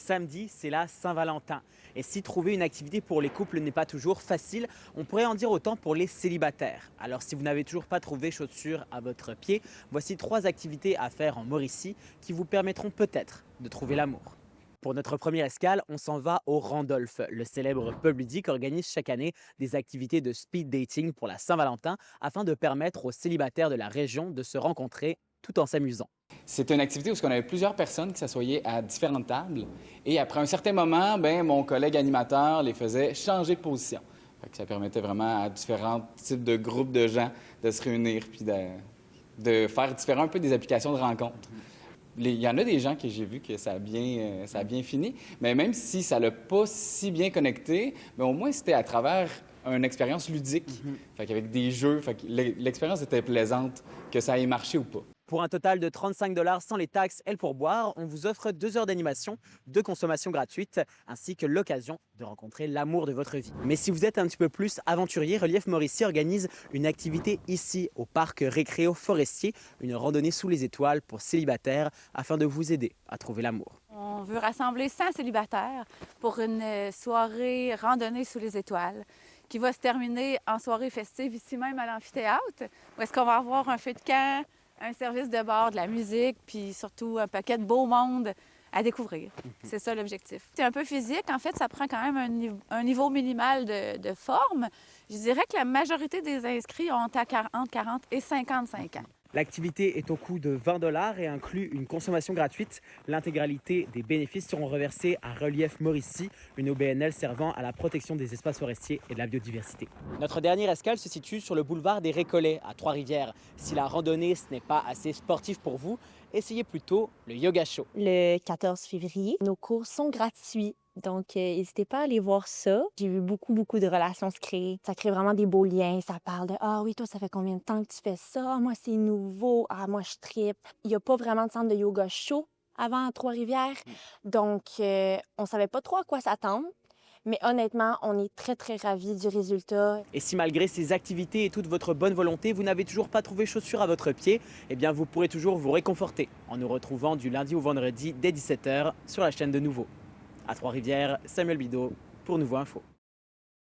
Samedi, c'est la Saint-Valentin. Et si trouver une activité pour les couples n'est pas toujours facile, on pourrait en dire autant pour les célibataires. Alors si vous n'avez toujours pas trouvé chaussures à votre pied, voici 3 activités à faire en Mauricie qui vous permettront peut-être de trouver l'amour. Pour notre première escale, on s'en va au Randolph. Le célèbre pub ludique organise chaque année des activités de speed dating pour la Saint-Valentin afin de permettre aux célibataires de la région de se rencontrer tout en s'amusant. C'était une activité où on avait plusieurs personnes qui s'assoyaient à différentes tables. Et après un certain moment, mon collègue animateur les faisait changer de position. Fait que ça permettait vraiment à différents types de groupes de gens de se réunir puis de faire différents un peu des applications de rencontres. Il y en a des gens que j'ai vu que ça a bien fini, mais même si ça l'a pas si bien connecté, mais au moins c'était à travers une expérience ludique, fait qu'avec des jeux, fait que l'expérience était plaisante, que ça ait marché ou pas. Pour un total de 35 $ sans les taxes et le pourboire, on vous offre 2 heures d'animation, de consommation gratuite, ainsi que l'occasion de rencontrer l'amour de votre vie. Mais si vous êtes un petit peu plus aventurier, Relief Mauricie organise une activité ici au parc Récréo Forestier, une randonnée sous les étoiles pour célibataires afin de vous aider à trouver l'amour. On veut rassembler 100 célibataires pour une soirée randonnée sous les étoiles qui va se terminer en soirée festive ici même à l'amphithéâtre, où est-ce qu'on va avoir un feu de camp, un service de bar, de la musique, puis surtout un paquet de beau monde à découvrir. C'est ça l'objectif. C'est un peu physique. En fait, ça prend quand même un niveau minimal de forme. Je dirais que la majorité des inscrits ont entre 40 et 55 ans. L'activité est au coût de 20 $ et inclut une consommation gratuite. L'intégralité des bénéfices seront reversés à Relief Mauricie, une OBNL servant à la protection des espaces forestiers et de la biodiversité. Notre dernière escale se situe sur le boulevard des Récollets, à Trois-Rivières. Si la randonnée ce n'est pas assez sportif pour vous, essayez plutôt le Yoga Show. Le 14 février, nos cours sont gratuits. Donc, n'hésitez pas à aller voir ça. J'ai vu beaucoup de relations se créer. Ça crée vraiment des beaux liens. Ça parle de « Ah oui, toi, ça fait combien de temps que tu fais ça? Ah, moi, c'est nouveau. Ah, moi, je trippe. » Il n'y a pas vraiment de centre de yoga chaud avant à Trois-Rivières. Donc, on savait pas trop à quoi s'attendre. Mais honnêtement, on est très ravis du résultat. Et si malgré ces activités et toute votre bonne volonté, vous n'avez toujours pas trouvé chaussures à votre pied, eh bien vous pourrez toujours vous réconforter en nous retrouvant du lundi au vendredi dès 17 h sur la chaîne de Nouveau. À Trois-Rivières, Samuel Bidot pour Nouveau Info.